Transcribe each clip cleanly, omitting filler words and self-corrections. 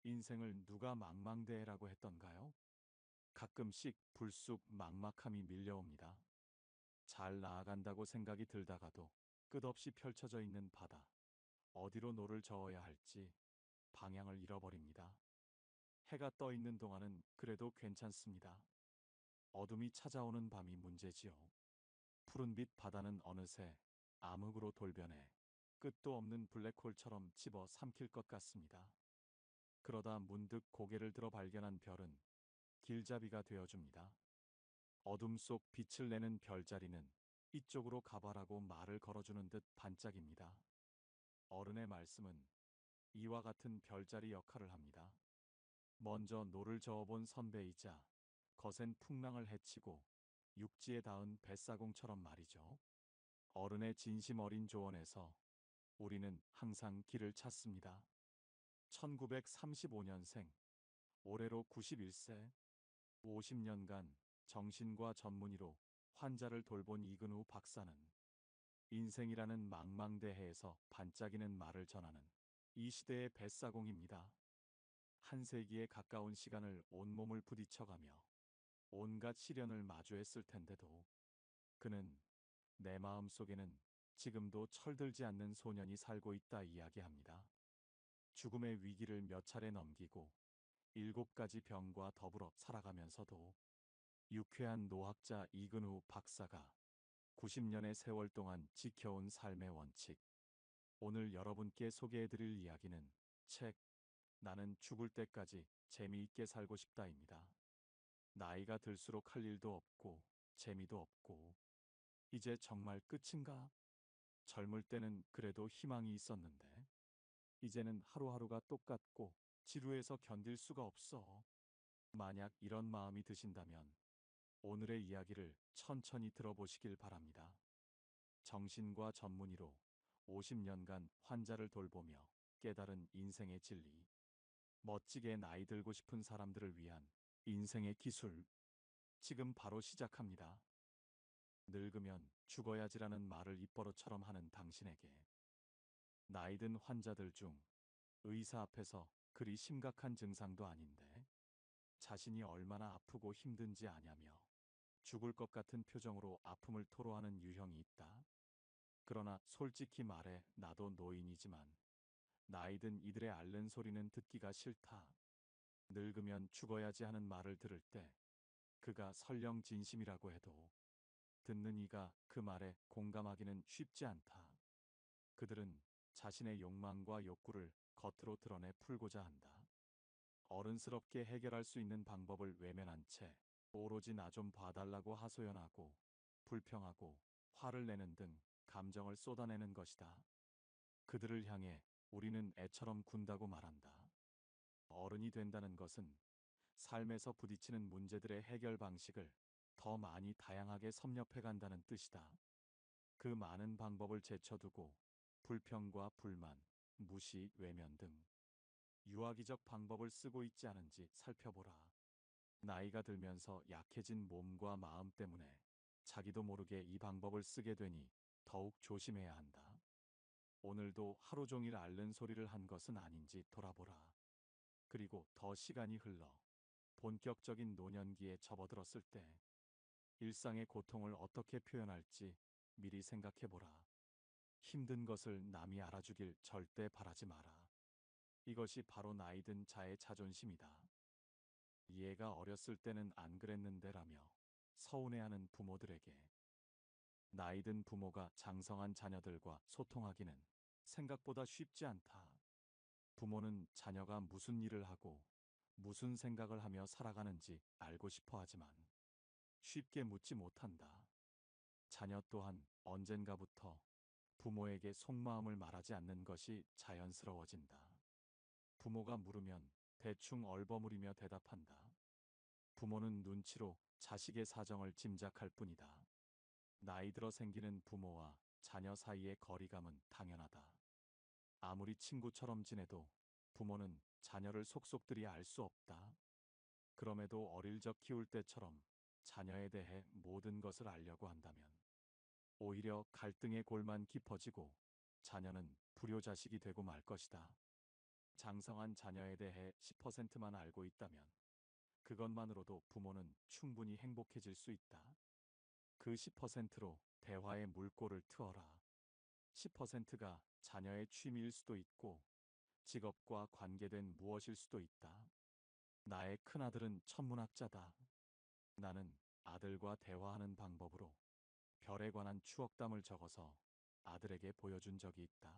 인생을 누가 망망대해라고 했던가요? 가끔씩 불쑥 막막함이 밀려옵니다. 잘 나아간다고 생각이 들다가도 끝없이 펼쳐져 있는 바다. 어디로 노를 저어야 할지 방향을 잃어버립니다. 해가 떠 있는 동안은 그래도 괜찮습니다. 어둠이 찾아오는 밤이 문제지요. 푸른빛 바다는 어느새 암흑으로 돌변해 끝도 없는 블랙홀처럼 집어 삼킬 것 같습니다. 그러다 문득 고개를 들어 발견한 별은 길잡이가 되어줍니다. 어둠 속 빛을 내는 별자리는 이쪽으로 가봐라고 말을 걸어주는 듯 반짝입니다. 어른의 말씀은 이와 같은 별자리 역할을 합니다. 먼저 노를 저어본 선배이자 거센 풍랑을 헤치고 육지에 닿은 뱃사공처럼 말이죠. 어른의 진심 어린 조언에서 우리는 항상 길을 찾습니다. 1935년생, 올해로 91세, 50년간 정신과 전문의로 환자를 돌본 이근우 박사는 인생이라는 망망대해에서 반짝이는 말을 전하는 이 시대의 뱃사공입니다. 한 세기에 가까운 시간을 온몸을 부딪혀가며 온갖 시련을 마주했을 텐데도 그는 내 마음 속에는 지금도 철들지 않는 소년이 살고 있다 이야기합니다. 죽음의 위기를 몇 차례 넘기고 7가지 병과 더불어 살아가면서도 유쾌한 노학자 이근우 박사가 90년의 세월 동안 지켜온 삶의 원칙. 오늘 여러분께 소개해드릴 이야기는 책 나는 죽을 때까지 재미있게 살고 싶다입니다. 나이가 들수록 할 일도 없고 재미도 없고 이제 정말 끝인가? 젊을 때는 그래도 희망이 있었는데 이제는 하루하루가 똑같고 지루해서 견딜 수가 없어. 만약 이런 마음이 드신다면 오늘의 이야기를 천천히 들어보시길 바랍니다. 정신과 전문의로 50년간 환자를 돌보며 깨달은 인생의 진리. 멋지게 나이 들고 싶은 사람들을 위한 인생의 기술. 지금 바로 시작합니다. 늙으면 죽어야지라는 말을 입버릇처럼 하는 당신에게 나이 든 환자들 중 의사 앞에서 그리 심각한 증상도 아닌데 자신이 얼마나 아프고 힘든지 아냐며 죽을 것 같은 표정으로 아픔을 토로하는 유형이 있다. 그러나 솔직히 말해 나도 노인이지만 나이 든 이들의 앓는 소리는 듣기가 싫다. 늙으면 죽어야지 하는 말을 들을 때 그가 설령 진심이라고 해도 듣는 이가 그 말에 공감하기는 쉽지 않다. 그들은 자신의 욕망과 욕구를 겉으로 드러내 풀고자 한다. 어른스럽게 해결할 수 있는 방법을 외면한 채 오로지 나 좀 봐달라고 하소연하고 불평하고 화를 내는 등 감정을 쏟아내는 것이다. 그들을 향해 우리는 애처럼 군다고 말한다. 어른이 된다는 것은 삶에서 부딪히는 문제들의 해결 방식을 더 많이 다양하게 섭렵해 간다는 뜻이다. 그 많은 방법을 제쳐두고 불평과 불만, 무시, 외면 등 유아기적 방법을 쓰고 있지 않은지 살펴보라. 나이가 들면서 약해진 몸과 마음 때문에 자기도 모르게 이 방법을 쓰게 되니 더욱 조심해야 한다. 오늘도 하루 종일 앓는 소리를 한 것은 아닌지 돌아보라. 그리고 더 시간이 흘러 본격적인 노년기에 접어들었을 때 일상의 고통을 어떻게 표현할지 미리 생각해보라. 힘든 것을 남이 알아주길 절대 바라지 마라. 이것이 바로 나이 든 자의 자존심이다. 얘가 어렸을 때는 안 그랬는데라며 서운해하는 부모들에게 나이 든 부모가 장성한 자녀들과 소통하기는 생각보다 쉽지 않다. 부모는 자녀가 무슨 일을 하고 무슨 생각을 하며 살아가는지 알고 싶어 하지만 쉽게 묻지 못한다. 자녀 또한 언젠가부터 부모에게 속마음을 말하지 않는 것이 자연스러워진다. 부모가 물으면 대충 얼버무리며 대답한다. 부모는 눈치로 자식의 사정을 짐작할 뿐이다. 나이 들어 생기는 부모와 자녀 사이의 거리감은 당연하다. 아무리 친구처럼 지내도 부모는 자녀를 속속들이 알 수 없다. 그럼에도 어릴 적 키울 때처럼 자녀에 대해 모든 것을 알려고 한다면 오히려 갈등의 골만 깊어지고 자녀는 불효자식이 되고 말 것이다. 장성한 자녀에 대해 10%만 알고 있다면 그것만으로도 부모는 충분히 행복해질 수 있다. 그 10%로 대화의 물꼬를 트어라. 10%가 자녀의 취미일 수도 있고 직업과 관계된 무엇일 수도 있다. 나의 큰아들은 천문학자다. 나는 아들과 대화하는 방법으로 별에 관한 추억담을 적어서 아들에게 보여준 적이 있다.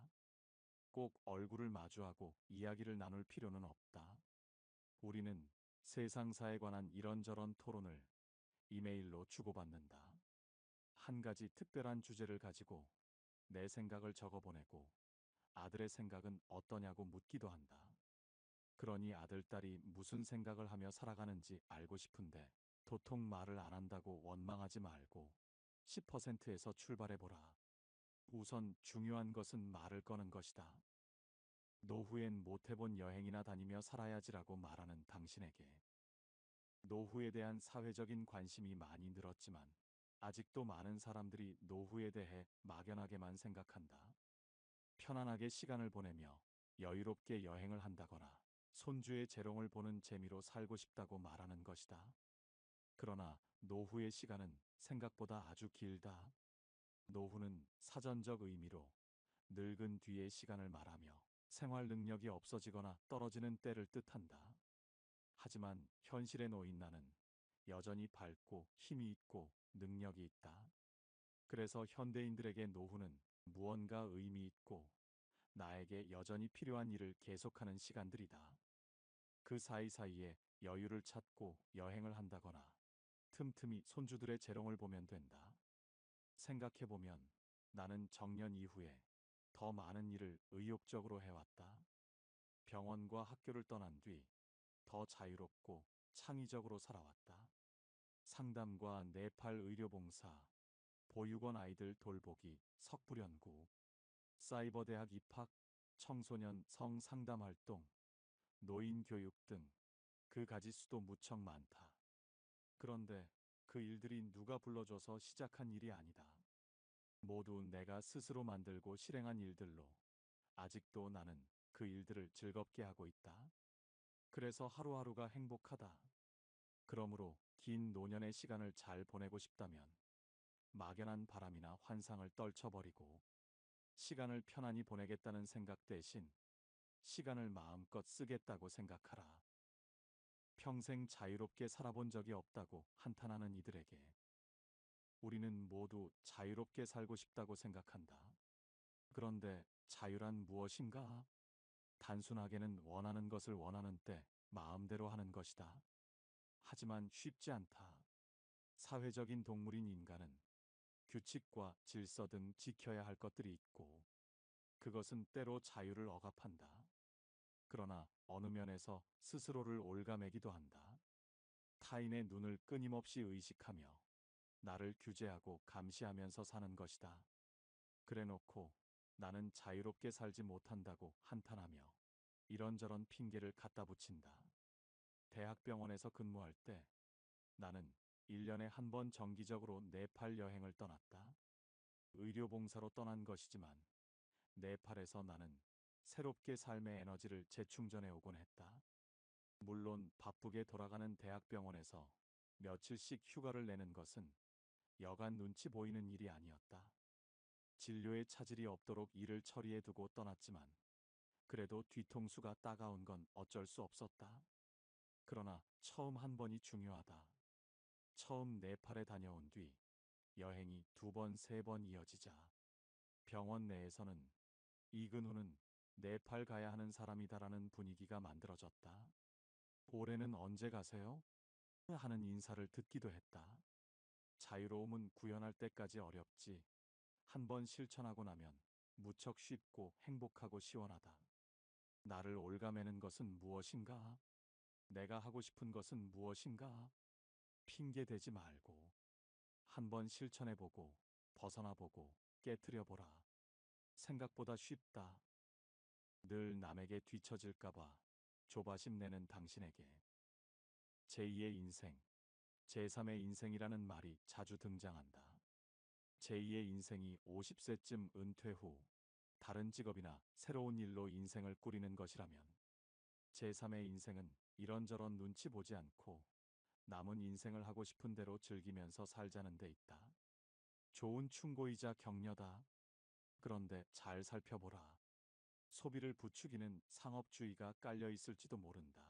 꼭 얼굴을 마주하고 이야기를 나눌 필요는 없다. 우리는 세상사에 관한 이런저런 토론을 이메일로 주고받는다. 한 가지 특별한 주제를 가지고 내 생각을 적어보내고 아들의 생각은 어떠냐고 묻기도 한다. 그러니 아들, 딸이 무슨 생각을 하며 살아가는지 알고 싶은데 도통 말을 안 한다고 원망하지 말고 10%에서 출발해보라. 우선 중요한 것은 말을 꺼는 것이다. 노후엔 못해본 여행이나 다니며 살아야지라고 말하는 당신에게 노후에 대한 사회적인 관심이 많이 늘었지만 아직도 많은 사람들이 노후에 대해 막연하게만 생각한다. 편안하게 시간을 보내며 여유롭게 여행을 한다거나 손주의 재롱을 보는 재미로 살고 싶다고 말하는 것이다. 그러나 노후의 시간은 생각보다 아주 길다. 노후는 사전적 의미로 늙은 뒤의 시간을 말하며 생활 능력이 없어지거나 떨어지는 때를 뜻한다. 하지만 현실의 노인 나는 여전히 밝고 힘이 있고 능력이 있다. 그래서 현대인들에게 노후는 무언가 의미 있고 나에게 여전히 필요한 일을 계속하는 시간들이다. 그 사이사이에 여유를 찾고 여행을 한다거나 틈틈이 손주들의 재롱을 보면 된다. 생각해보면 나는 정년 이후에 더 많은 일을 의욕적으로 해왔다. 병원과 학교를 떠난 뒤 더 자유롭고 창의적으로 살아왔다. 상담과 네팔 의료봉사, 보육원 아이들 돌보기, 석불연구, 사이버대학 입학, 청소년 성상담 활동, 노인 교육 등 그 가지수도 무척 많다. 그런데 그 일들이 누가 불러줘서 시작한 일이 아니다. 모두 내가 스스로 만들고 실행한 일들로 아직도 나는 그 일들을 즐겁게 하고 있다. 그래서 하루하루가 행복하다. 그러므로 긴 노년의 시간을 잘 보내고 싶다면 막연한 바람이나 환상을 떨쳐버리고 시간을 편안히 보내겠다는 생각 대신 시간을 마음껏 쓰겠다고 생각하라. 평생 자유롭게 살아본 적이 없다고 한탄하는 이들에게 우리는 모두 자유롭게 살고 싶다고 생각한다. 그런데 자유란 무엇인가? 단순하게는 원하는 것을 원하는 때 마음대로 하는 것이다. 하지만 쉽지 않다. 사회적인 동물인 인간은 규칙과 질서 등 지켜야 할 것들이 있고 그것은 때로 자유를 억압한다. 그러나 어느 면에서 스스로를 옭아매기도 한다. 타인의 눈을 끊임없이 의식하며 나를 규제하고 감시하면서 사는 것이다. 그래놓고 나는 자유롭게 살지 못한다고 한탄하며 이런저런 핑계를 갖다 붙인다. 대학병원에서 근무할 때 나는 1년에 한 번 정기적으로 네팔 여행을 떠났다. 의료봉사로 떠난 것이지만 네팔에서 나는 새롭게 삶의 에너지를 재충전해 오곤 했다. 물론 바쁘게 돌아가는 대학병원에서 며칠씩 휴가를 내는 것은 여간 눈치 보이는 일이 아니었다. 진료에 차질이 없도록 일을 처리해 두고 떠났지만 그래도 뒤통수가 따가운 건 어쩔 수 없었다. 그러나 처음 한 번이 중요하다. 처음 네팔에 다녀온 뒤 여행이 2번, 3번 이어지자 병원 내에서는 이근우는 네팔 가야 하는 사람이다라는 분위기가 만들어졌다. 올해는 언제 가세요? 하는 인사를 듣기도 했다. 자유로움은 구현할 때까지 어렵지. 한 번 실천하고 나면 무척 쉽고 행복하고 시원하다. 나를 옭아매는 것은 무엇인가? 내가 하고 싶은 것은 무엇인가? 핑계 대지 말고 한번 실천해보고 벗어나보고 깨트려보라. 생각보다 쉽다. 늘 남에게 뒤처질까봐 조바심 내는 당신에게 제2의 인생, 제3의 인생이라는 말이 자주 등장한다. 제2의 인생이 50세쯤 은퇴 후 다른 직업이나 새로운 일로 인생을 꾸리는 것이라면 제3의 인생은 이런저런 눈치 보지 않고 남은 인생을 하고 싶은 대로 즐기면서 살자는 데 있다. 좋은 충고이자 격려다. 그런데 잘 살펴보라. 소비를 부추기는 상업주의가 깔려 있을지도 모른다.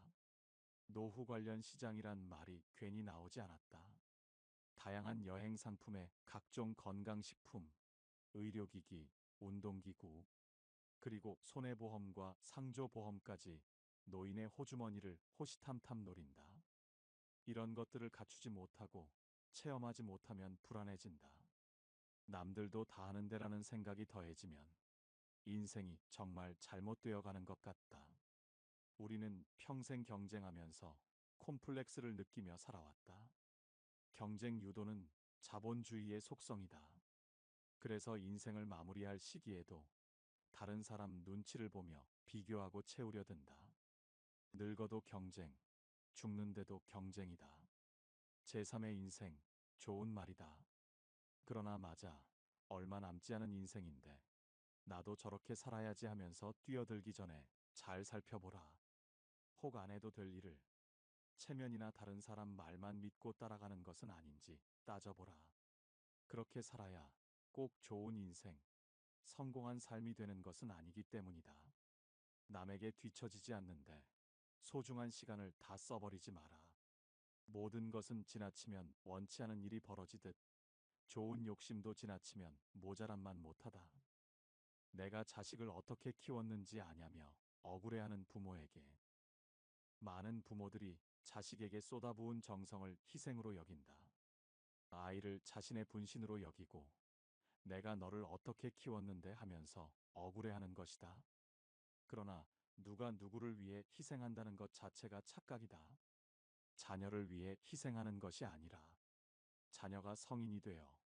노후 관련 시장이란 말이 괜히 나오지 않았다. 다양한 여행 상품에 각종 건강식품, 의료기기, 운동기구, 그리고 손해보험과 상조보험까지 노인의 호주머니를 호시탐탐 노린다. 이런 것들을 갖추지 못하고 체험하지 못하면 불안해진다. 남들도 다 하는데라는 생각이 더해지면 인생이 정말 잘못되어 가는 것 같다. 우리는 평생 경쟁하면서 콤플렉스를 느끼며 살아왔다. 경쟁 유도는 자본주의의 속성이다. 그래서 인생을 마무리할 시기에도 다른 사람 눈치를 보며 비교하고 채우려 든다. 늙어도 경쟁, 죽는데도 경쟁이다. 제3의 인생, 좋은 말이다. 그러나 맞아, 얼마 남지 않은 인생인데 나도 저렇게 살아야지 하면서 뛰어들기 전에 잘 살펴보라. 혹 안 해도 될 일을 체면이나 다른 사람 말만 믿고 따라가는 것은 아닌지 따져보라. 그렇게 살아야 꼭 좋은 인생, 성공한 삶이 되는 것은 아니기 때문이다. 남에게 뒤처지지 않는데 소중한 시간을 다 써버리지 마라. 모든 것은 지나치면 원치 않은 일이 벌어지듯 좋은 욕심도 지나치면 모자란만 못하다. 내가 자식을 어떻게 키웠는지 아냐며 억울해하는 부모에게 많은 부모들이 자식에게 쏟아부은 정성을 희생으로 여긴다. 아이를 자신의 분신으로 여기고 내가 너를 어떻게 키웠는데 하면서 억울해하는 것이다. 그러나 누가 누구를 위해 희생한다는 것 자체가 착각이다. 자녀를 위해 희생하는 것이 아니라 자녀가 성인이 되어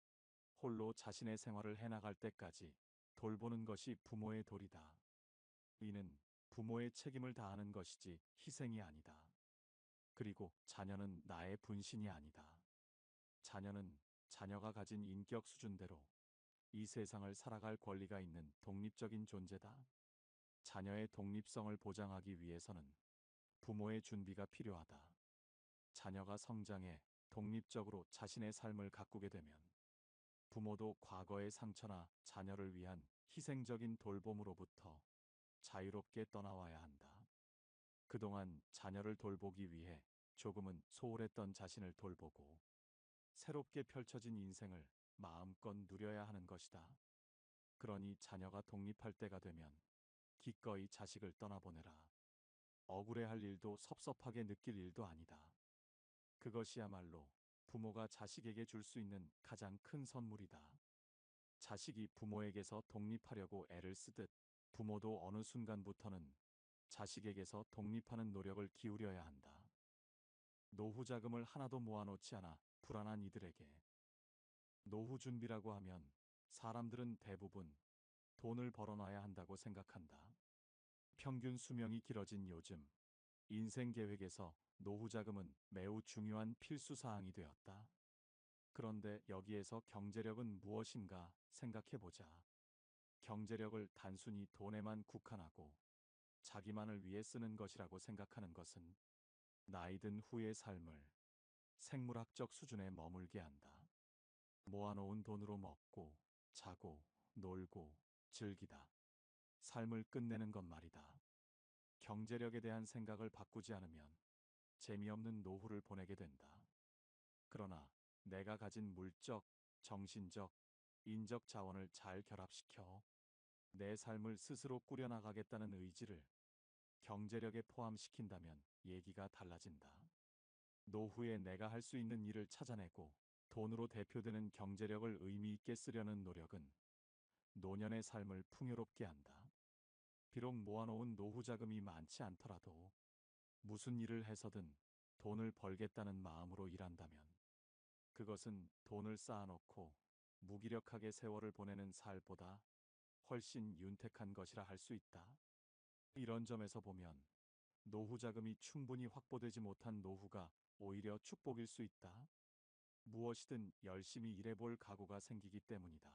홀로 자신의 생활을 해나갈 때까지 돌보는 것이 부모의 도리다. 이는 부모의 책임을 다하는 것이지 희생이 아니다. 그리고 자녀는 나의 분신이 아니다. 자녀는 자녀가 가진 인격 수준대로 이 세상을 살아갈 권리가 있는 독립적인 존재다. 자녀의 독립성을 보장하기 위해서는 부모의 준비가 필요하다. 자녀가 성장해 독립적으로 자신의 삶을 가꾸게 되면 부모도 과거의 상처나 자녀를 위한 희생적인 돌봄으로부터 자유롭게 떠나와야 한다. 그동안 자녀를 돌보기 위해 조금은 소홀했던 자신을 돌보고 새롭게 펼쳐진 인생을 마음껏 누려야 하는 것이다. 그러니 자녀가 독립할 때가 되면 기꺼이 자식을 떠나보내라. 억울해할 일도 섭섭하게 느낄 일도 아니다. 그것이야말로 부모가 자식에게 줄 수 있는 가장 큰 선물이다. 자식이 부모에게서 독립하려고 애를 쓰듯 부모도 어느 순간부터는 자식에게서 독립하는 노력을 기울여야 한다. 노후 자금을 하나도 모아놓지 않아 불안한 이들에게 노후 준비라고 하면 사람들은 대부분 돈을 벌어놔야 한다고 생각한다. 평균 수명이 길어진 요즘 인생 계획에서 노후 자금은 매우 중요한 필수 사항이 되었다. 그런데 여기에서 경제력은 무엇인가 생각해보자. 경제력을 단순히 돈에만 국한하고 자기만을 위해 쓰는 것이라고 생각하는 것은 나이 든 후의 삶을 생물학적 수준에 머물게 한다. 모아놓은 돈으로 먹고, 자고, 놀고, 즐기다. 삶을 끝내는 것 말이다. 경제력에 대한 생각을 바꾸지 않으면 재미없는 노후를 보내게 된다. 그러나 내가 가진 물적, 정신적, 인적 자원을 잘 결합시켜 내 삶을 스스로 꾸려나가겠다는 의지를 경제력에 포함시킨다면 얘기가 달라진다. 노후에 내가 할 수 있는 일을 찾아내고 돈으로 대표되는 경제력을 의미 있게 쓰려는 노력은 노년의 삶을 풍요롭게 한다. 비록 모아놓은 노후 자금이 많지 않더라도 무슨 일을 해서든 돈을 벌겠다는 마음으로 일한다면 그것은 돈을 쌓아놓고 무기력하게 세월을 보내는 삶보다 훨씬 윤택한 것이라 할 수 있다. 이런 점에서 보면 노후 자금이 충분히 확보되지 못한 노후가 오히려 축복일 수 있다. 무엇이든 열심히 일해볼 각오가 생기기 때문이다.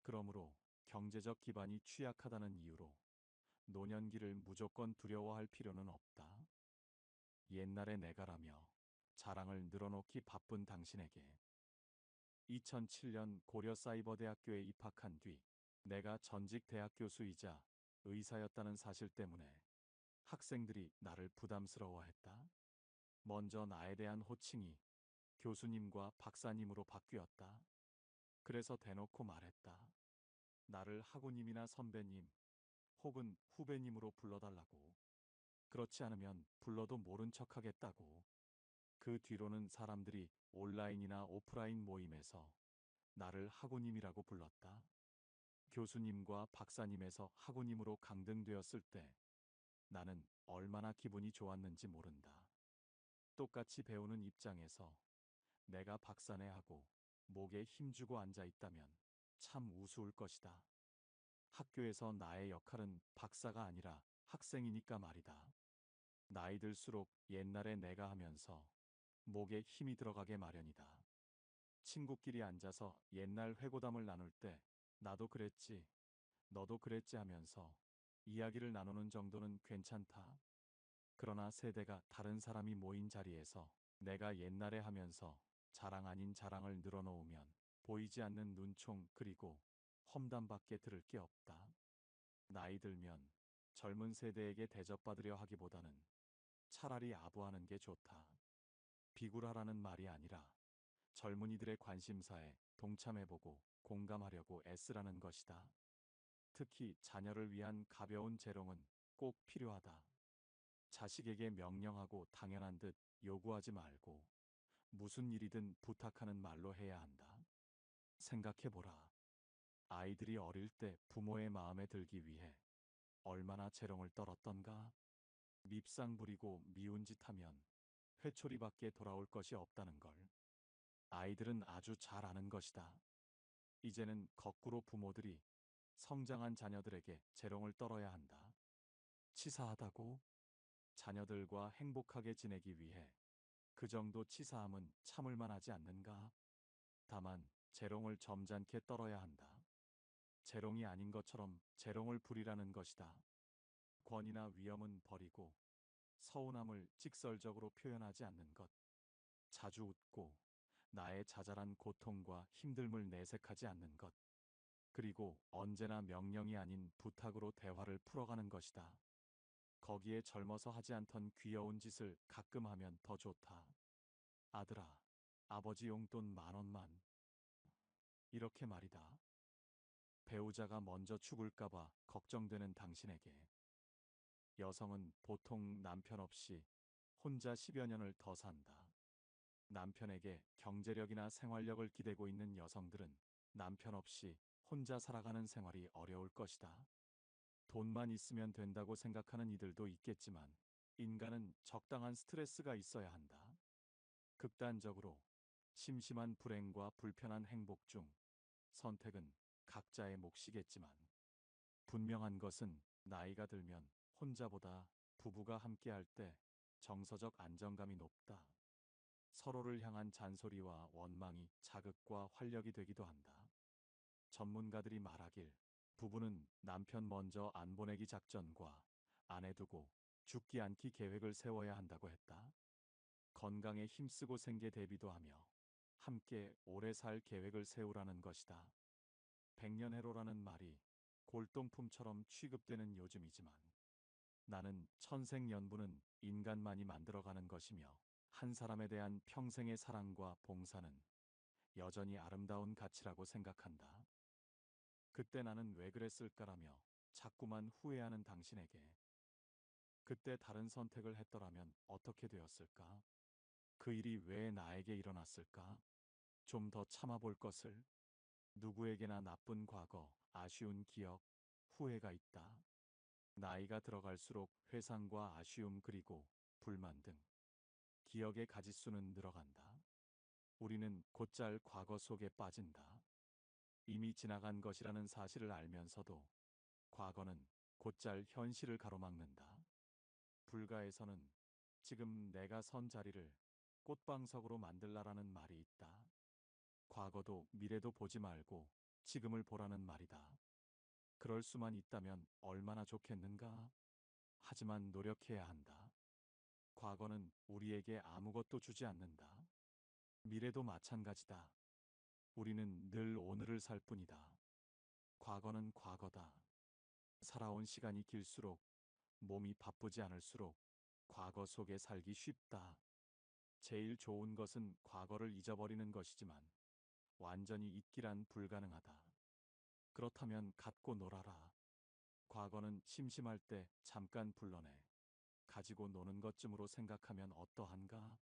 그러므로 경제적 기반이 취약하다는 이유로 노년기를 무조건 두려워할 필요는 없다. 옛날의 내가라며 자랑을 늘어놓기 바쁜 당신에게 2007년 고려사이버대학교에 입학한 뒤 내가 전직 대학 교수이자 의사였다는 사실 때문에 학생들이 나를 부담스러워했다. 먼저 나에 대한 호칭이 교수님과 박사님으로 바뀌었다. 그래서 대놓고 말했다. 나를 하구님이나 선배님 혹은 후배님으로 불러달라고. 그렇지 않으면 불러도 모른 척하겠다고. 그 뒤로는 사람들이 온라인이나 오프라인 모임에서 나를 하구님이라고 불렀다. 교수님과 박사님에서 하구님으로 강등되었을 때 나는 얼마나 기분이 좋았는지 모른다. 똑같이 배우는 입장에서 내가 박사네 하고 목에 힘주고 앉아 있다면 참 우스울 것이다. 학교에서 나의 역할은 박사가 아니라 학생이니까 말이다. 나이 들수록 옛날에 내가 하면서 목에 힘이 들어가게 마련이다. 친구끼리 앉아서 옛날 회고담을 나눌 때 나도 그랬지, 너도 그랬지 하면서 이야기를 나누는 정도는 괜찮다. 그러나 세대가 다른 사람이 모인 자리에서 내가 옛날에 하면서 자랑 아닌 자랑을 늘어놓으면 보이지 않는 눈총 그리고 험담밖에 들을 게 없다. 나이 들면 젊은 세대에게 대접받으려 하기보다는 차라리 아부하는 게 좋다. 비굴하라는 말이 아니라 젊은이들의 관심사에 동참해보고 공감하려고 애쓰라는 것이다. 특히 자녀를 위한 가벼운 재롱은 꼭 필요하다. 자식에게 명령하고 당연한 듯 요구하지 말고 무슨 일이든 부탁하는 말로 해야 한다. 생각해보라. 아이들이 어릴 때 부모의 마음에 들기 위해 얼마나 재롱을 떨었던가. 밉상 부리고 미운 짓 하면 회초리밖에 돌아올 것이 없다는 걸 아이들은 아주 잘 아는 것이다. 이제는 거꾸로 부모들이 성장한 자녀들에게 재롱을 떨어야 한다. 치사하다고? 자녀들과 행복하게 지내기 위해 그 정도 치사함은 참을 만하지 않는가? 다만 재롱을 점잖게 떨어야 한다. 재롱이 아닌 것처럼 재롱을 부리라는 것이다. 권위나 위엄은 버리고 서운함을 직설적으로 표현하지 않는 것. 자주 웃고 나의 자잘한 고통과 힘듦을 내색하지 않는 것. 그리고 언제나 명령이 아닌 부탁으로 대화를 풀어가는 것이다. 거기에 젊어서 하지 않던 귀여운 짓을 가끔 하면 더 좋다. 아들아, 아버지 용돈 10,000원만. 이렇게 말이다. 배우자가 먼저 죽을까봐 걱정되는 당신에게. 여성은 보통 남편 없이 혼자 10여 년을 더 산다. 남편에게 경제력이나 생활력을 기대고 있는 여성들은 남편 없이 혼자 살아가는 생활이 어려울 것이다. 돈만 있으면 된다고 생각하는 이들도 있겠지만 인간은 적당한 스트레스가 있어야 한다. 극단적으로 심심한 불행과 불편한 행복 중 선택은 각자의 몫이겠지만 분명한 것은 나이가 들면 혼자보다 부부가 함께할 때 정서적 안정감이 높다. 서로를 향한 잔소리와 원망이 자극과 활력이 되기도 한다. 전문가들이 말하길 부부는 남편 먼저 안 보내기 작전과 아내 두고 죽기 않기 계획을 세워야 한다고 했다. 건강에 힘쓰고 생계 대비도 하며 함께 오래 살 계획을 세우라는 것이다. 백년해로라는 말이 골동품처럼 취급되는 요즘이지만 나는 천생연분은 인간만이 만들어가는 것이며 한 사람에 대한 평생의 사랑과 봉사는 여전히 아름다운 가치라고 생각한다. 그때 나는 왜 그랬을까라며 자꾸만 후회하는 당신에게 그때 다른 선택을 했더라면 어떻게 되었을까? 그 일이 왜 나에게 일어났을까? 좀 더 참아볼 것을. 누구에게나 나쁜 과거, 아쉬운 기억, 후회가 있다. 나이가 들어갈수록 회상과 아쉬움 그리고 불만 등 기억의 가짓수는 늘어간다. 우리는 곧잘 과거 속에 빠진다. 이미 지나간 것이라는 사실을 알면서도 과거는 곧잘 현실을 가로막는다. 불가에서는 지금 내가 선 자리를 꽃방석으로 만들라라는 말이 있다. 과거도 미래도 보지 말고 지금을 보라는 말이다. 그럴 수만 있다면 얼마나 좋겠는가? 하지만 노력해야 한다. 과거는 우리에게 아무것도 주지 않는다. 미래도 마찬가지다. 우리는 늘 오늘을 살 뿐이다. 과거는 과거다. 살아온 시간이 길수록, 몸이 바쁘지 않을수록 과거 속에 살기 쉽다. 제일 좋은 것은 과거를 잊어버리는 것이지만 완전히 잊기란 불가능하다. 그렇다면 갖고 놀아라. 과거는 심심할 때 잠깐 불러내 가지고 노는 것쯤으로 생각하면 어떠한가?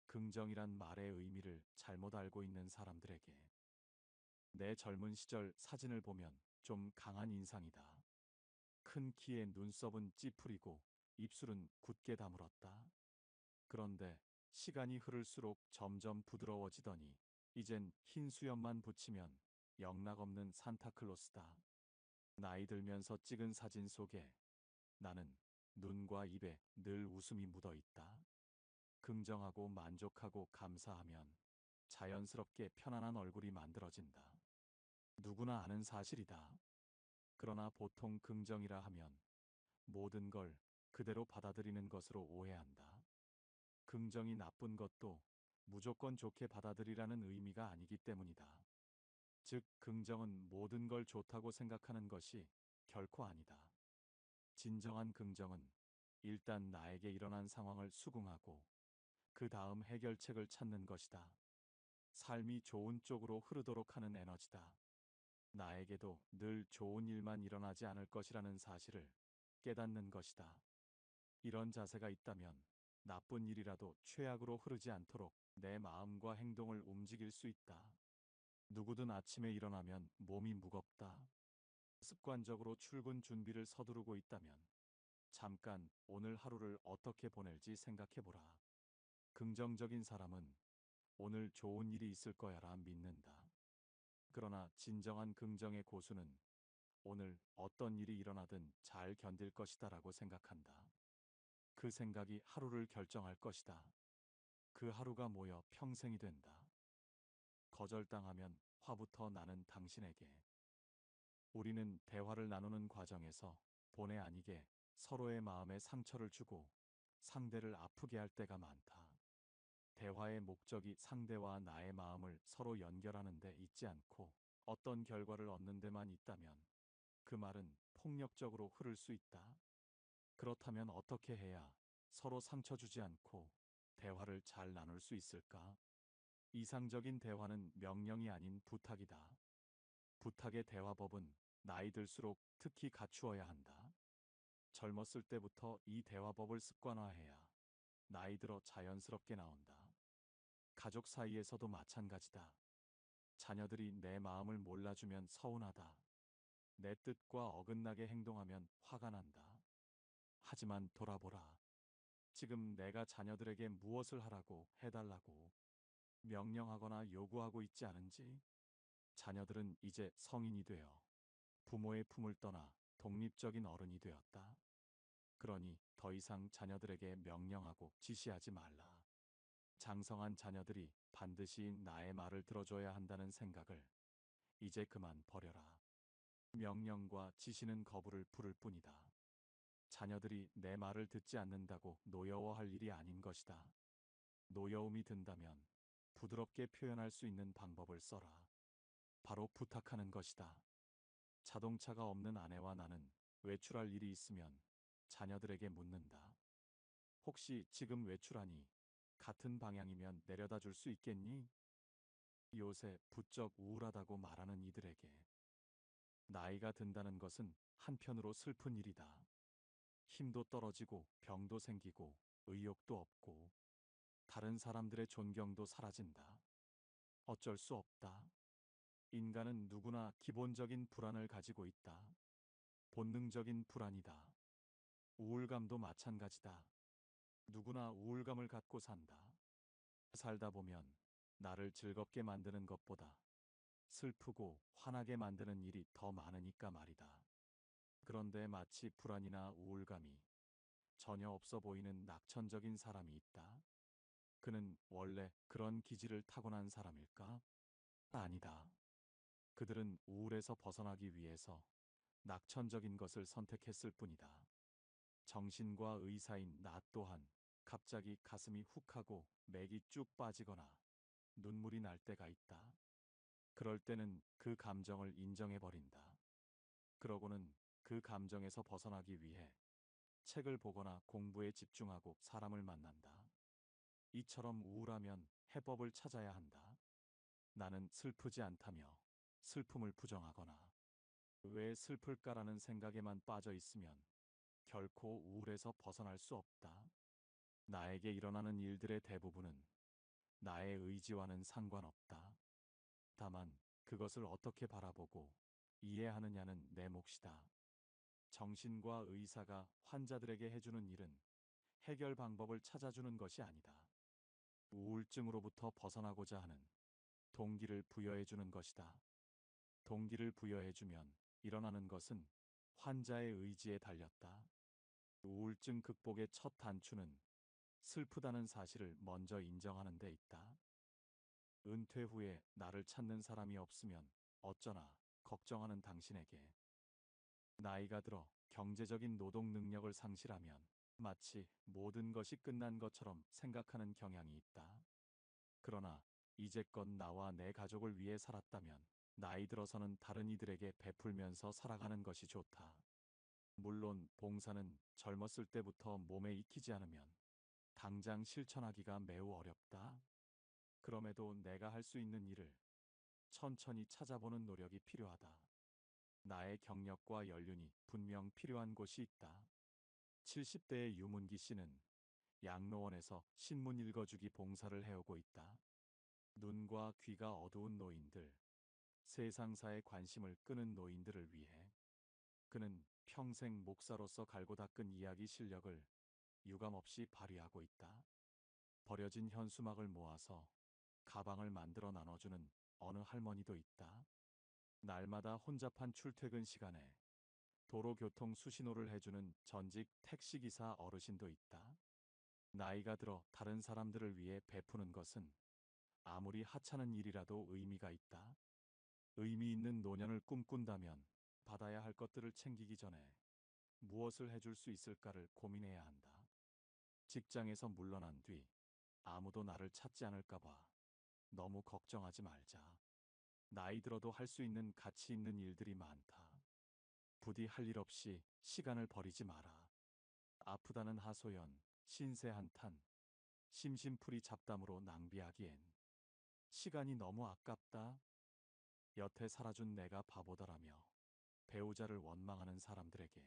긍정이란 말의 의미를 잘못 알고 있는 사람들에게 내 젊은 시절 사진을 보면 좀 강한 인상이다. 큰 키에 눈썹은 찌푸리고 입술은 굳게 다물었다. 그런데 시간이 흐를수록 점점 부드러워지더니 이젠 흰 수염만 붙이면 영락없는 산타클로스다. 나이 들면서 찍은 사진 속에 나는 눈과 입에 늘 웃음이 묻어 있다. 긍정하고 만족하고 감사하면 자연스럽게 편안한 얼굴이 만들어진다. 누구나 아는 사실이다. 그러나 보통 긍정이라 하면 모든 걸 그대로 받아들이는 것으로 오해한다. 긍정이 나쁜 것도 무조건 좋게 받아들이라는 의미가 아니기 때문이다. 즉, 긍정은 모든 걸 좋다고 생각하는 것이 결코 아니다. 진정한 긍정은 일단 나에게 일어난 상황을 수긍하고 그 다음 해결책을 찾는 것이다. 삶이 좋은 쪽으로 흐르도록 하는 에너지다. 나에게도 늘 좋은 일만 일어나지 않을 것이라는 사실을 깨닫는 것이다. 이런 자세가 있다면 나쁜 일이라도 최악으로 흐르지 않도록 내 마음과 행동을 움직일 수 있다. 누구든 아침에 일어나면 몸이 무겁다. 습관적으로 출근 준비를 서두르고 있다면 잠깐 오늘 하루를 어떻게 보낼지 생각해보라. 긍정적인 사람은 오늘 좋은 일이 있을 거야라 믿는다. 그러나 진정한 긍정의 고수는 오늘 어떤 일이 일어나든 잘 견딜 것이다라고 생각한다. 그 생각이 하루를 결정할 것이다. 그 하루가 모여 평생이 된다. 거절당하면 화부터 나는 당신에게. 우리는 대화를 나누는 과정에서 본의 아니게 서로의 마음에 상처를 주고 상대를 아프게 할 때가 많다. 대화의 목적이 상대와 나의 마음을 서로 연결하는 데 있지 않고 어떤 결과를 얻는 데만 있다면 그 말은 폭력적으로 흐를 수 있다. 그렇다면 어떻게 해야 서로 상처 주지 않고 대화를 잘 나눌 수 있을까? 이상적인 대화는 명령이 아닌 부탁이다. 부탁의 대화법은 나이 들수록 특히 갖추어야 한다. 젊었을 때부터 이 대화법을 습관화해야 나이 들어 자연스럽게 나온다. 가족 사이에서도 마찬가지다. 자녀들이 내 마음을 몰라주면 서운하다. 내 뜻과 어긋나게 행동하면 화가 난다. 하지만 돌아보라. 지금 내가 자녀들에게 무엇을 하라고 해달라고 명령하거나 요구하고 있지 않은지? 자녀들은 이제 성인이 되어 부모의 품을 떠나 독립적인 어른이 되었다. 그러니 더 이상 자녀들에게 명령하고 지시하지 말라. 장성한 자녀들이 반드시 나의 말을 들어줘야 한다는 생각을 이제 그만 버려라. 명령과 지시는 거부를 부를 뿐이다. 자녀들이 내 말을 듣지 않는다고 노여워할 일이 아닌 것이다. 노여움이 든다면 부드럽게 표현할 수 있는 방법을 써라. 바로 부탁하는 것이다. 자동차가 없는 아내와 나는 외출할 일이 있으면 자녀들에게 묻는다. 혹시 지금 외출하니 같은 방향이면 내려다 줄 수 있겠니? 요새 부쩍 우울하다고 말하는 이들에게 나이가 든다는 것은 한편으로 슬픈 일이다. 힘도 떨어지고 병도 생기고 의욕도 없고 다른 사람들의 존경도 사라진다. 어쩔 수 없다. 인간은 누구나 기본적인 불안을 가지고 있다. 본능적인 불안이다. 우울감도 마찬가지다. 누구나 우울감을 갖고 산다. 살다 보면 나를 즐겁게 만드는 것보다 슬프고 화나게 만드는 일이 더 많으니까 말이다. 그런데 마치 불안이나 우울감이 전혀 없어 보이는 낙천적인 사람이 있다. 그는 원래 그런 기질을 타고난 사람일까? 아니다. 그들은 우울에서 벗어나기 위해서 낙천적인 것을 선택했을 뿐이다. 정신과 의사인 나 또한 갑자기 가슴이 훅 하고 맥이 쭉 빠지거나 눈물이 날 때가 있다. 그럴 때는 그 감정을 인정해버린다. 그러고는 그 감정에서 벗어나기 위해 책을 보거나 공부에 집중하고 사람을 만난다. 이처럼 우울하면 해법을 찾아야 한다. 나는 슬프지 않다며 슬픔을 부정하거나 왜 슬플까라는 생각에만 빠져 있으면 결코 우울에서 벗어날 수 없다. 나에게 일어나는 일들의 대부분은 나의 의지와는 상관없다. 다만 그것을 어떻게 바라보고 이해하느냐는 내 몫이다. 정신과 의사가 환자들에게 해주는 일은 해결 방법을 찾아주는 것이 아니다. 우울증으로부터 벗어나고자 하는 동기를 부여해주는 것이다. 동기를 부여해주면 일어나는 것은 환자의 의지에 달렸다. 우울증 극복의 첫 단추는 슬프다는 사실을 먼저 인정하는 데 있다. 은퇴 후에 나를 찾는 사람이 없으면 어쩌나 걱정하는 당신에게 나이가 들어 경제적인 노동 능력을 상실하면 마치 모든 것이 끝난 것처럼 생각하는 경향이 있다. 그러나 이제껏 나와 내 가족을 위해 살았다면 나이 들어서는 다른 이들에게 베풀면서 살아가는 것이 좋다. 물론 봉사는 젊었을 때부터 몸에 익히지 않으면 당장 실천하기가 매우 어렵다. 그럼에도 내가 할 수 있는 일을 천천히 찾아보는 노력이 필요하다. 나의 경력과 연륜이 분명 필요한 곳이 있다. 70대의 유문기 씨는 양로원에서 신문 읽어주기 봉사를 해오고 있다. 눈과 귀가 어두운 노인들, 세상사에 관심을 끄는 노인들을 위해 그는 평생 목사로서 갈고 닦은 이야기 실력을 유감없이 발휘하고 있다. 버려진 현수막을 모아서 가방을 만들어 나눠주는 어느 할머니도 있다. 날마다 혼잡한 출퇴근 시간에 도로교통 수신호를 해주는 전직 택시기사 어르신도 있다. 나이가 들어 다른 사람들을 위해 베푸는 것은 아무리 하찮은 일이라도 의미가 있다. 의미 있는 노년을 꿈꾼다면 받아야 할 것들을 챙기기 전에 무엇을 해줄 수 있을까를 고민해야 한다. 직장에서 물러난 뒤 아무도 나를 찾지 않을까봐 너무 걱정하지 말자. 나이 들어도 할 수 있는 가치 있는 일들이 많다. 부디 할 일 없이 시간을 버리지 마라. 아프다는 하소연, 신세 한탄, 심심풀이 잡담으로 낭비하기엔 시간이 너무 아깝다. 여태 살아준 내가 바보다라며 배우자를 원망하는 사람들에게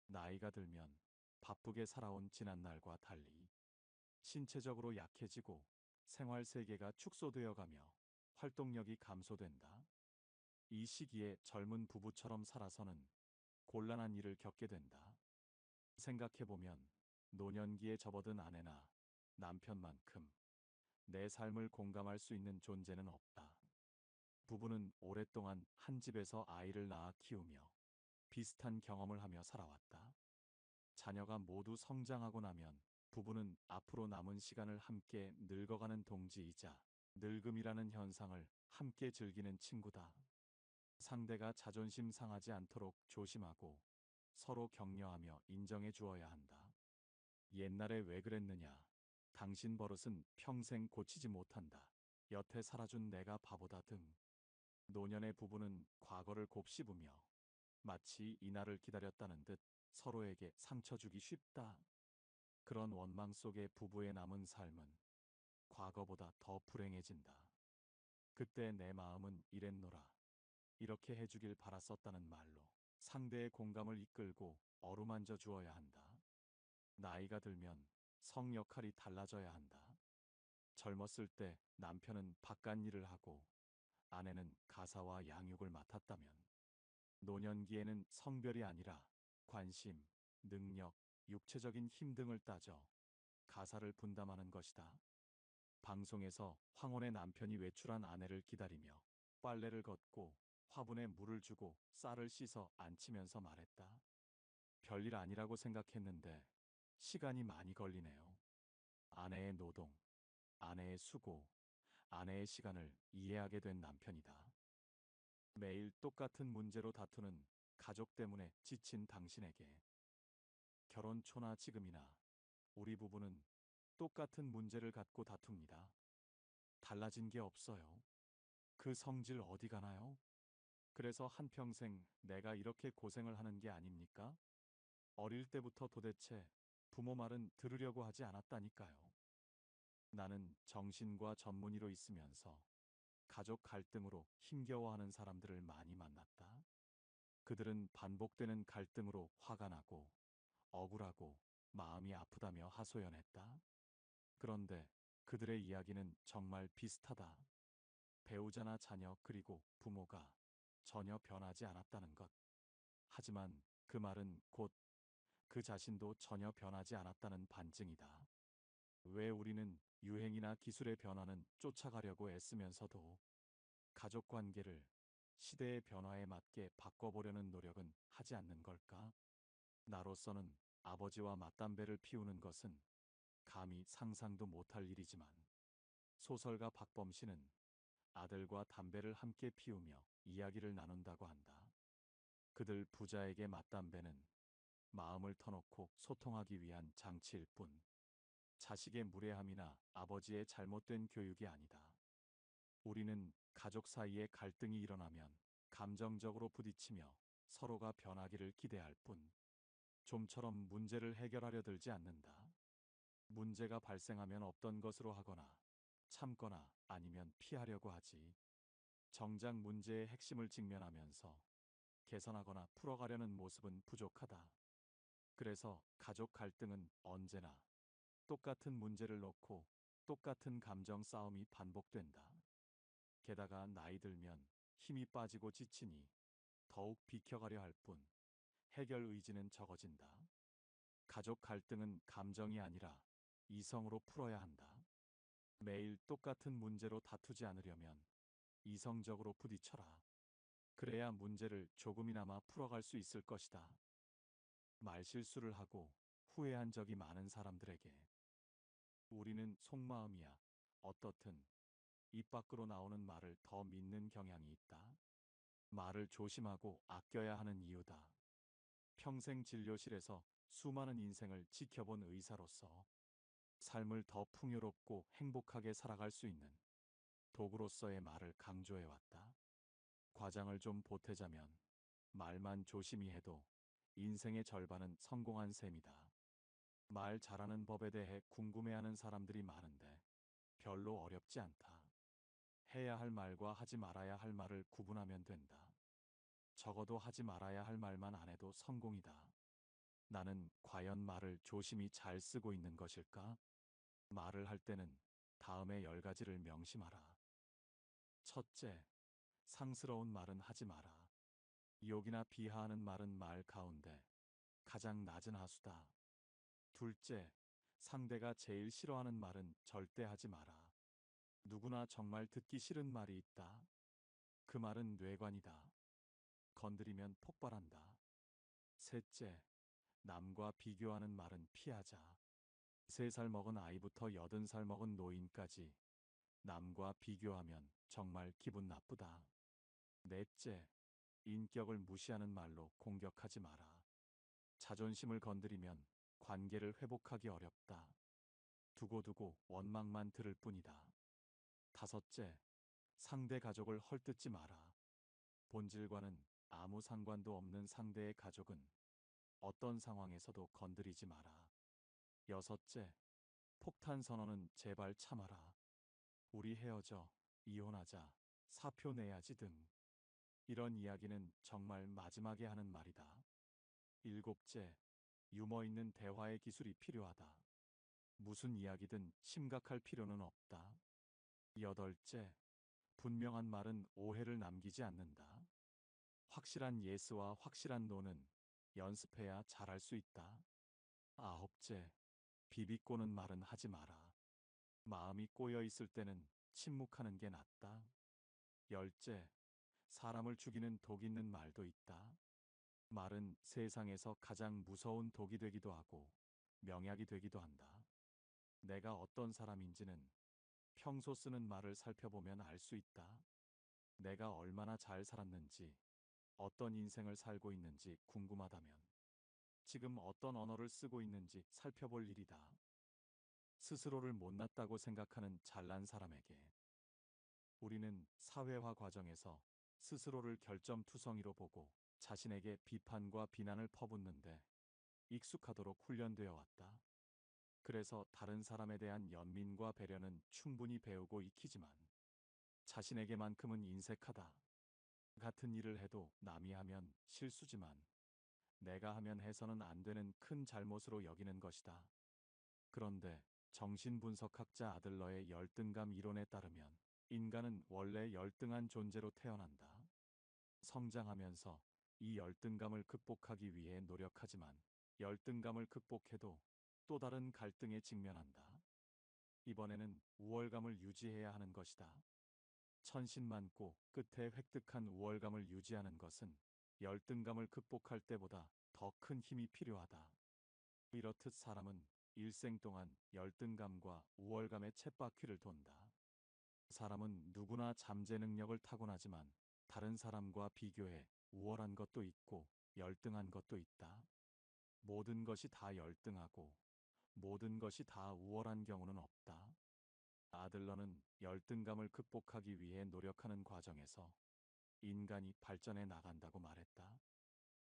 나이가 들면 바쁘게 살아온 지난날과 달리 신체적으로 약해지고 생활 세계가 축소되어 가며 활동력이 감소된다. 이 시기에 젊은 부부처럼 살아서는 곤란한 일을 겪게 된다. 생각해보면 노년기에 접어든 아내나 남편만큼 내 삶을 공감할 수 있는 존재는 없다. 부부는 오랫동안 한 집에서 아이를 낳아 키우며 비슷한 경험을 하며 살아왔다. 자녀가 모두 성장하고 나면 부부는 앞으로 남은 시간을 함께 늙어가는 동지이자 늙음이라는 현상을 함께 즐기는 친구다. 상대가 자존심 상하지 않도록 조심하고 서로 격려하며 인정해 주어야 한다. 옛날에 왜 그랬느냐? 당신 버릇은 평생 고치지 못한다. 여태 살아준 내가 바보다 등. 노년의 부부는 과거를 곱씹으며 마치 이날을 기다렸다는 듯 서로에게 상처 주기 쉽다. 그런 원망 속에 부부의 남은 삶은 과거보다 더 불행해진다. 그때 내 마음은 이랬노라. 이렇게 해주길 바랐었다는 말로 상대의 공감을 이끌고 어루만져 주어야 한다. 나이가 들면 성 역할이 달라져야 한다. 젊었을 때 남편은 바깥일을 하고 아내는 가사와 양육을 맡았다면 노년기에는 성별이 아니라 관심, 능력, 육체적인 힘 등을 따져 가사를 분담하는 것이다. 방송에서 황혼의 남편이 외출한 아내를 기다리며 빨래를 걷고 화분에 물을 주고 쌀을 씻어 안치면서 말했다. 별일 아니라고 생각했는데 시간이 많이 걸리네요. 아내의 노동, 아내의 수고, 아내의 시간을 이해하게 된 남편이다. 매일 똑같은 문제로 다투는 가족 때문에 지친 당신에게. 결혼 초나 지금이나 우리 부부는 똑같은 문제를 갖고 다툽니다. 달라진 게 없어요. 그 성질 어디 가나요? 그래서 한평생 내가 이렇게 고생을 하는 게 아닙니까? 어릴 때부터 도대체 부모 말은 들으려고 하지 않았다니까요. 나는 정신과 전문의로 있으면서 가족 갈등으로 힘겨워하는 사람들을 많이 만났다. 그들은 반복되는 갈등으로 화가 나고 억울하고 마음이 아프다며 하소연했다. 그런데 그들의 이야기는 정말 비슷하다. 배우자나 자녀 그리고 부모가 전혀 변하지 않았다는 것. 하지만 그 말은 곧 그 자신도 전혀 변하지 않았다는 반증이다. 왜 우리는 유행이나 기술의 변화는 쫓아가려고 애쓰면서도 가족 관계를 시대의 변화에 맞게 바꿔보려는 노력은 하지 않는 걸까? 나로서는 아버지와 맞담배를 피우는 것은 감히 상상도 못할 일이지만 소설가 박범신은 아들과 담배를 함께 피우며 이야기를 나눈다고 한다. 그들 부자에게 맞담배는 마음을 터놓고 소통하기 위한 장치일 뿐 자식의 무례함이나 아버지의 잘못된 교육이 아니다. 우리는 가족 사이에 갈등이 일어나면 감정적으로 부딪히며 서로가 변하기를 기대할 뿐 좀처럼 문제를 해결하려 들지 않는다. 문제가 발생하면 없던 것으로 하거나 참거나 아니면 피하려고 하지. 정작 문제의 핵심을 직면하면서 개선하거나 풀어가려는 모습은 부족하다. 그래서 가족 갈등은 언제나 똑같은 문제를 놓고 똑같은 감정 싸움이 반복된다. 게다가 나이 들면 힘이 빠지고 지치니 더욱 비켜가려 할 뿐 해결 의지는 적어진다. 가족 갈등은 감정이 아니라 이성으로 풀어야 한다. 매일 똑같은 문제로 다투지 않으려면 이성적으로 부딪혀라. 그래야 문제를 조금이나마 풀어갈 수 있을 것이다. 말실수를 하고 후회한 적이 많은 사람들에게 우리는 속마음이야 어떻든 입 밖으로 나오는 말을 더 믿는 경향이 있다. 말을 조심하고 아껴야 하는 이유다. 평생 진료실에서 수많은 인생을 지켜본 의사로서 삶을 더 풍요롭고 행복하게 살아갈 수 있는 도구로서의 말을 강조해왔다. 과장을 좀 보태자면 말만 조심히 해도 인생의 절반은 성공한 셈이다. 말 잘하는 법에 대해 궁금해하는 사람들이 많은데 별로 어렵지 않다. 해야 할 말과 하지 말아야 할 말을 구분하면 된다. 적어도 하지 말아야 할 말만 안 해도 성공이다. 나는 과연 말을 조심히 잘 쓰고 있는 것일까? 말을 할 때는 다음의 10가지를 명심하라. 첫째, 상스러운 말은 하지 마라. 욕이나 비하하는 말은 말 가운데 가장 낮은 하수다. 둘째, 상대가 제일 싫어하는 말은 절대 하지 마라. 누구나 정말 듣기 싫은 말이 있다. 그 말은 뇌관이다. 건드리면 폭발한다. 셋째, 남과 비교하는 말은 피하자. 3살 먹은 아이부터 80살 먹은 노인까지 남과 비교하면 정말 기분 나쁘다. 넷째, 인격을 무시하는 말로 공격하지 마라. 자존심을 건드리면 관계를 회복하기 어렵다. 두고두고 원망만 들을 뿐이다. 다섯째, 상대 가족을 헐뜯지 마라. 본질과는 아무 상관도 없는 상대의 가족은 어떤 상황에서도 건드리지 마라. 여섯째, 폭탄 선언은 제발 참아라. 우리 헤어져, 이혼하자, 사표 내야지 등 이런 이야기는 정말 마지막에 하는 말이다. 일곱째, 유머 있는 대화의 기술이 필요하다. 무슨 이야기든 심각할 필요는 없다. 여덟째, 분명한 말은 오해를 남기지 않는다. 확실한 예스와 확실한 노는 연습해야 잘할 수 있다. 아홉째, 비비꼬는 말은 하지 마라. 마음이 꼬여 있을 때는 침묵하는 게 낫다. 열째, 사람을 죽이는 독 있는 말도 있다. 말은 세상에서 가장 무서운 독이 되기도 하고 명약이 되기도 한다. 내가 어떤 사람인지는 평소 쓰는 말을 살펴보면 알 수 있다. 내가 얼마나 잘 살았는지, 어떤 인생을 살고 있는지 궁금하다면 지금 어떤 언어를 쓰고 있는지 살펴볼 일이다. 스스로를 못났다고 생각하는 잘난 사람에게 우리는 사회화 과정에서 스스로를 결점투성이로 보고 자신에게 비판과 비난을 퍼붓는데 익숙하도록 훈련되어 왔다. 그래서 다른 사람에 대한 연민과 배려는 충분히 배우고 익히지만 자신에게만큼은 인색하다. 같은 일을 해도 남이 하면 실수지만 내가 하면 해서는 안 되는 큰 잘못으로 여기는 것이다. 그런데 정신분석학자 아들러의 열등감 이론에 따르면 인간은 원래 열등한 존재로 태어난다. 성장하면서 이 열등감을 극복하기 위해 노력하지만 열등감을 극복해도 또 다른 갈등에 직면한다. 이번에는 우월감을 유지해야 하는 것이다. 천신만고 끝에 획득한 우월감을 유지하는 것은 열등감을 극복할 때보다 더 큰 힘이 필요하다. 이렇듯 사람은 일생 동안 열등감과 우월감의 쳇바퀴를 돈다. 사람은 누구나 잠재 능력을 타고나지만 다른 사람과 비교해 우월한 것도 있고 열등한 것도 있다. 모든 것이 다 열등하고 모든 것이 다 우월한 경우는 없다. 아들러는 열등감을 극복하기 위해 노력하는 과정에서 인간이 발전해 나간다고 말했다.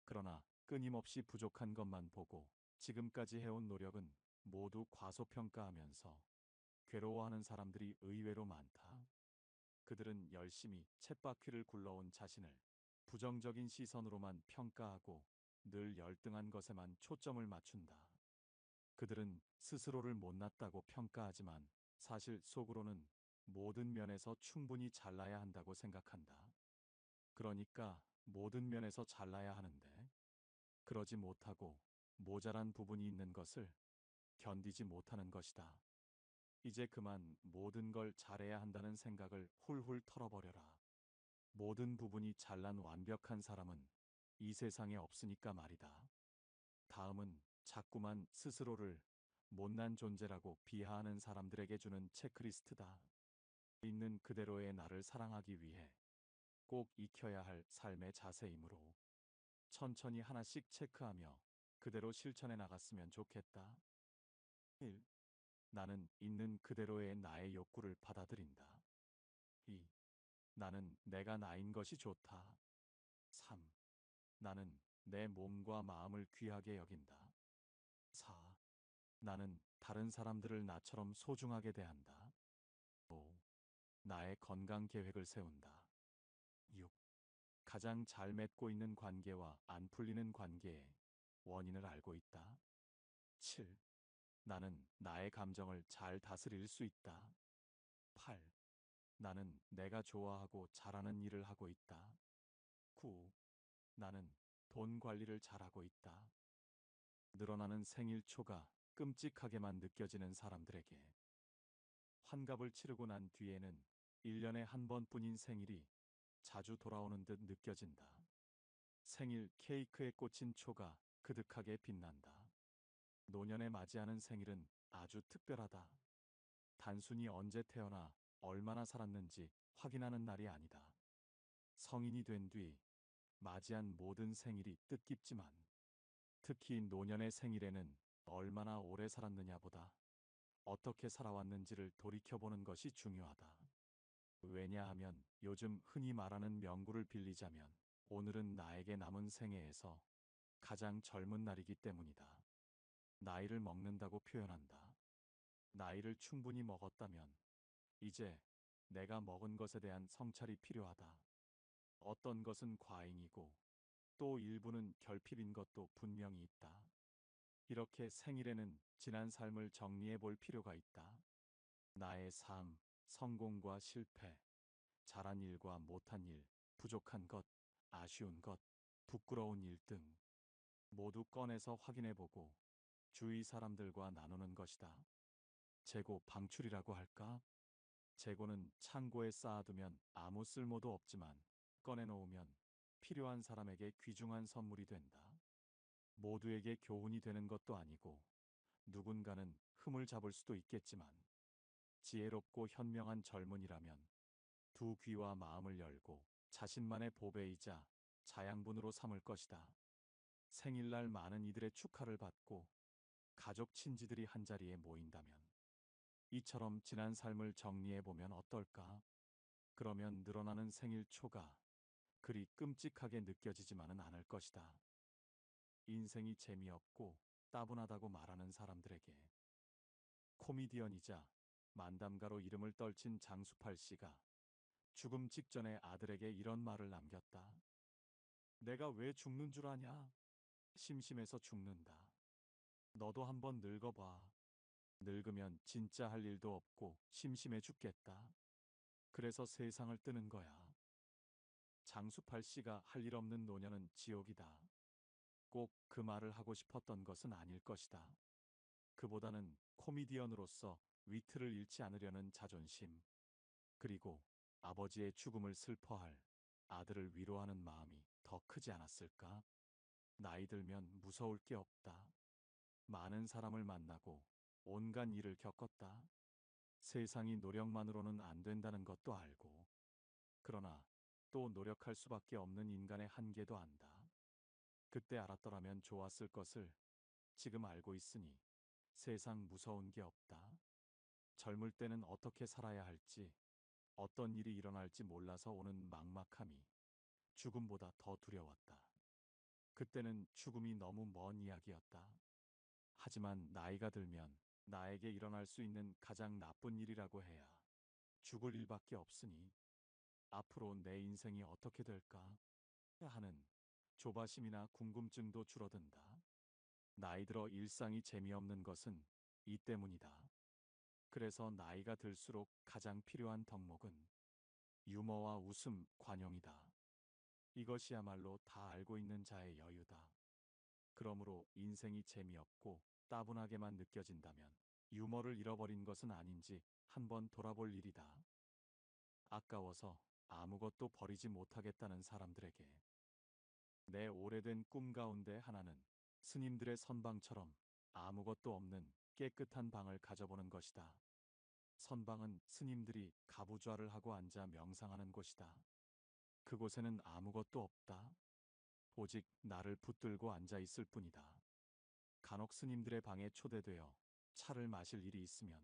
그러나 끊임없이 부족한 것만 보고 지금까지 해온 노력은 모두 과소평가하면서 괴로워하는 사람들이 의외로 많다. 그들은 열심히 쳇바퀴를 굴러온 자신을 부정적인 시선으로만 평가하고 늘 열등한 것에만 초점을 맞춘다. 그들은 스스로를 못났다고 평가하지만 사실 속으로는 모든 면에서 충분히 잘나야 한다고 생각한다. 그러니까 모든 면에서 잘나야 하는데 그러지 못하고 모자란 부분이 있는 것을 견디지 못하는 것이다. 이제 그만 모든 걸 잘해야 한다는 생각을 훌훌 털어버려라. 모든 부분이 잘난 완벽한 사람은 이 세상에 없으니까 말이다. 다음은 자꾸만 스스로를 못난 존재라고 비하하는 사람들에게 주는 체크리스트다. 있는 그대로의 나를 사랑하기 위해 꼭 익혀야 할 삶의 자세이므로 천천히 하나씩 체크하며 그대로 실천해 나갔으면 좋겠다. 1. 나는 있는 그대로의 나의 욕구를 받아들인다. 2. 나는 내가 나인 것이 좋다. 3. 나는 내 몸과 마음을 귀하게 여긴다. 4. 나는 다른 사람들을 나처럼 소중하게 대한다. 5. 나의 건강 계획을 세운다. 6. 가장 잘 맺고 있는 관계와 안 풀리는 관계의 원인을 알고 있다. 7. 나는 나의 감정을 잘 다스릴 수 있다. 8. 나는 내가 좋아하고 잘하는 일을 하고 있다. 9. 나는 돈 관리를 잘하고 있다. 늘어나는 생일 초가 끔찍하게만 느껴지는 사람들에게 환갑을 치르고 난 뒤에는 1년에 한 번뿐인 생일이 자주 돌아오는 듯 느껴진다. 생일 케이크에 꽂힌 초가 그득하게 빛난다. 노년에 맞이하는 생일은 아주 특별하다. 단순히 언제 태어나 얼마나 살았는지 확인하는 날이 아니다. 성인이 된 뒤 맞이한 모든 생일이 뜻깊지만 특히 노년의 생일에는 얼마나 오래 살았느냐보다 어떻게 살아왔는지를 돌이켜보는 것이 중요하다. 왜냐하면 요즘 흔히 말하는 명구를 빌리자면 오늘은 나에게 남은 생애에서 가장 젊은 날이기 때문이다. 나이를 먹는다고 표현한다. 나이를 충분히 먹었다면 이제 내가 먹은 것에 대한 성찰이 필요하다. 어떤 것은 과잉이고 또 일부는 결핍인 것도 분명히 있다. 이렇게 생일에는 지난 삶을 정리해 볼 필요가 있다. 나의 삶, 성공과 실패, 잘한 일과 못한 일, 부족한 것, 아쉬운 것, 부끄러운 일 등 모두 꺼내서 확인해 보고 주위 사람들과 나누는 것이다. 재고 방출이라고 할까? 재고는 창고에 쌓아두면 아무 쓸모도 없지만 꺼내놓으면 필요한 사람에게 귀중한 선물이 된다. 모두에게 교훈이 되는 것도 아니고 누군가는 흠을 잡을 수도 있겠지만 지혜롭고 현명한 젊은이라면 두 귀와 마음을 열고 자신만의 보배이자 자양분으로 삼을 것이다. 생일날 많은 이들의 축하를 받고 가족 친지들이 한자리에 모인다면 이처럼 지난 삶을 정리해보면 어떨까? 그러면 늘어나는 생일 초가 그리 끔찍하게 느껴지지만은 않을 것이다. 인생이 재미없고 따분하다고 말하는 사람들에게 코미디언이자 만담가로 이름을 떨친 장수팔 씨가 죽음 직전에 아들에게 이런 말을 남겼다. 내가 왜 죽는 줄 아냐? 심심해서 죽는다. 너도 한번 늙어봐. 늙으면 진짜 할 일도 없고 심심해 죽겠다. 그래서 세상을 뜨는 거야. 장수팔 씨가 할 일 없는 노년은 지옥이다. 꼭 그 말을 하고 싶었던 것은 아닐 것이다. 그보다는 코미디언으로서 위트를 잃지 않으려는 자존심, 그리고 아버지의 죽음을 슬퍼할 아들을 위로하는 마음이 더 크지 않았을까? 나이 들면 무서울 게 없다. 많은 사람을 만나고 온갖 일을 겪었다. 세상이 노력만으로는 안 된다는 것도 알고, 그러나 또 노력할 수밖에 없는 인간의 한계도 안다. 그때 알았더라면 좋았을 것을 지금 알고 있으니 세상 무서운 게 없다. 젊을 때는 어떻게 살아야 할지, 어떤 일이 일어날지 몰라서 오는 막막함이 죽음보다 더 두려웠다. 그때는 죽음이 너무 먼 이야기였다. 하지만 나이가 들면 나에게 일어날 수 있는 가장 나쁜 일이라고 해야 죽을 일밖에 없으니 앞으로 내 인생이 어떻게 될까 하는 조바심이나 궁금증도 줄어든다. 나이 들어 일상이 재미없는 것은 이 때문이다. 그래서 나이가 들수록 가장 필요한 덕목은 유머와 웃음, 관용이다. 이것이야말로 다 알고 있는 자의 여유다. 그러므로 인생이 재미없고 따분하게만 느껴진다면 유머를 잃어버린 것은 아닌지 한번 돌아볼 일이다. 아까워서 아무것도 버리지 못하겠다는 사람들에게 내 오래된 꿈 가운데 하나는 스님들의 선방처럼 아무것도 없는 깨끗한 방을 가져보는 것이다. 선방은 스님들이 가부좌를 하고 앉아 명상하는 곳이다. 그곳에는 아무것도 없다. 오직 나를 붙들고 앉아 있을 뿐이다. 간혹 스님들의 방에 초대되어 차를 마실 일이 있으면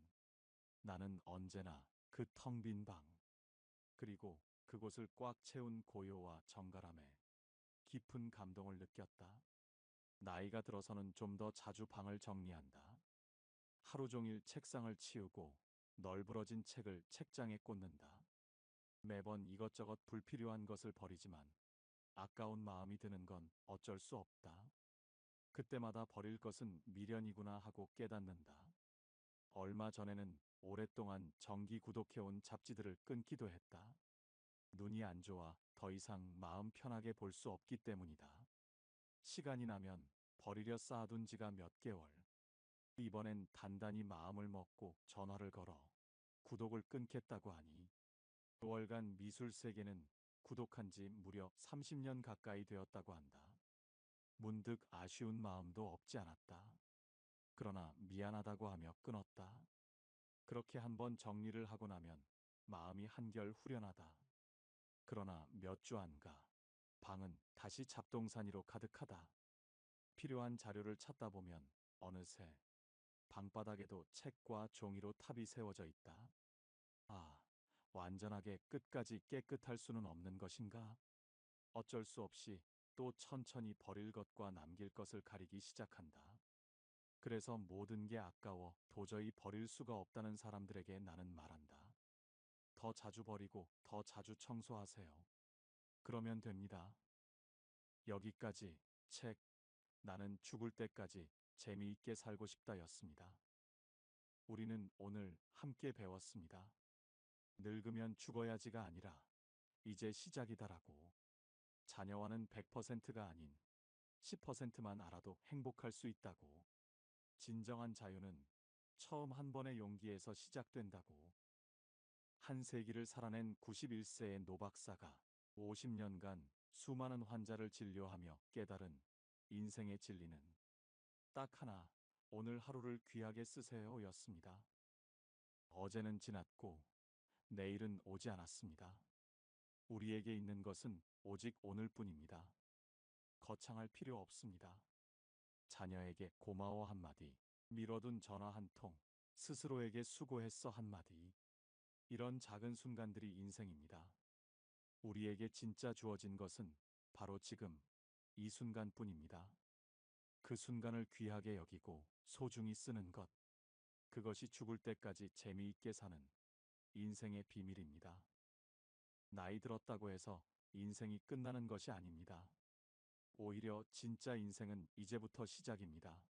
나는 언제나 그 텅 빈 방, 그리고 그곳을 꽉 채운 고요와 정갈함에 깊은 감동을 느꼈다. 나이가 들어서는 좀 더 자주 방을 정리한다. 하루 종일 책상을 치우고 널브러진 책을 책장에 꽂는다. 매번 이것저것 불필요한 것을 버리지만 아까운 마음이 드는 건 어쩔 수 없다. 그때마다 버릴 것은 미련이구나 하고 깨닫는다. 얼마 전에는 오랫동안 정기 구독해온 잡지들을 끊기도 했다. 눈이 안 좋아 더 이상 마음 편하게 볼 수 없기 때문이다. 시간이 나면 버리려 쌓아둔 지가 몇 개월. 이번엔 단단히 마음을 먹고 전화를 걸어 구독을 끊겠다고 하니 5월간 미술 세계는 구독한 지 무려 30년 가까이 되었다고 한다. 문득 아쉬운 마음도 없지 않았다. 그러나 미안하다고 하며 끊었다. 그렇게 한번 정리를 하고 나면 마음이 한결 후련하다. 그러나 몇 주 안 가 방은 다시 잡동사니로 가득하다. 필요한 자료를 찾다 보면 어느새 방바닥에도 책과 종이로 탑이 세워져 있다. 아, 완전하게 끝까지 깨끗할 수는 없는 것인가? 어쩔 수 없이 또 천천히 버릴 것과 남길 것을 가리기 시작한다. 그래서 모든 게 아까워 도저히 버릴 수가 없다는 사람들에게 나는 말한다. 더 자주 버리고 더 자주 청소하세요. 그러면 됩니다. 여기까지 책, 나는 죽을 때까지 재미있게 살고 싶다였습니다. 우리는 오늘 함께 배웠습니다. 늙으면 죽어야지가 아니라 이제 시작이다라고. 자녀와는 100%가 아닌 10%만 알아도 행복할 수 있다고. 진정한 자유는 처음 한 번의 용기에서 시작된다고. 한 세기를 살아낸 91세의 노 박사가 50년간 수많은 환자를 진료하며 깨달은 인생의 진리는 딱 하나, 오늘 하루를 귀하게 쓰세요였습니다. 어제는 지났고 내일은 오지 않았습니다. 우리에게 있는 것은 오직 오늘뿐입니다. 거창할 필요 없습니다. 자녀에게 고마워 한마디, 미뤄둔 전화 한 통, 스스로에게 수고했어 한마디. 이런 작은 순간들이 인생입니다. 우리에게 진짜 주어진 것은 바로 지금, 이 순간뿐입니다. 그 순간을 귀하게 여기고 소중히 쓰는 것, 그것이 죽을 때까지 재미있게 사는 인생의 비밀입니다. 나이 들었다고 해서 인생이 끝나는 것이 아닙니다. 오히려 진짜 인생은 이제부터 시작입니다.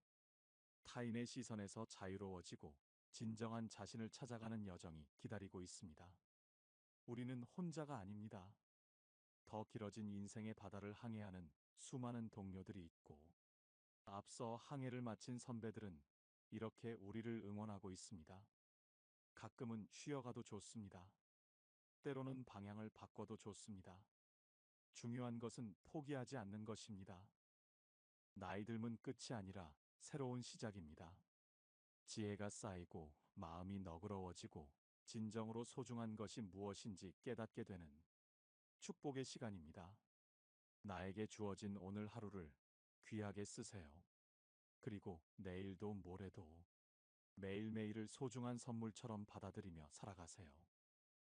타인의 시선에서 자유로워지고 진정한 자신을 찾아가는 여정이 기다리고 있습니다. 우리는 혼자가 아닙니다. 더 길어진 인생의 바다를 항해하는 수많은 동료들이 있고, 앞서 항해를 마친 선배들은 이렇게 우리를 응원하고 있습니다. 가끔은 쉬어가도 좋습니다. 때로는 방향을 바꿔도 좋습니다. 중요한 것은 포기하지 않는 것입니다. 나이 들면 끝이 아니라 새로운 시작입니다. 지혜가 쌓이고 마음이 너그러워지고 진정으로 소중한 것이 무엇인지 깨닫게 되는 축복의 시간입니다. 나에게 주어진 오늘 하루를 귀하게 쓰세요. 그리고 내일도 모레도 매일매일을 소중한 선물처럼 받아들이며 살아가세요.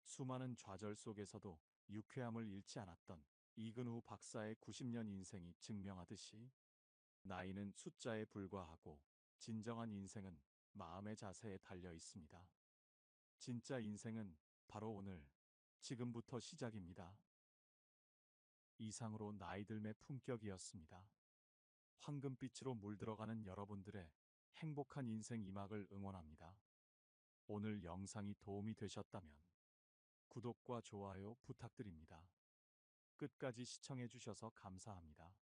수많은 좌절 속에서도 유쾌함을 잃지 않았던 이근우 박사의 90년 인생이 증명하듯이, 나이는 숫자에 불과하고 진정한 인생은 마음의 자세에 달려 있습니다. 진짜 인생은 바로 오늘, 지금부터 시작입니다. 이상으로 나이들의 품격이었습니다. 황금빛으로 물들어가는 여러분들의 행복한 인생 이막을 응원합니다. 오늘 영상이 도움이 되셨다면 구독과 좋아요 부탁드립니다. 끝까지 시청해 주셔서 감사합니다.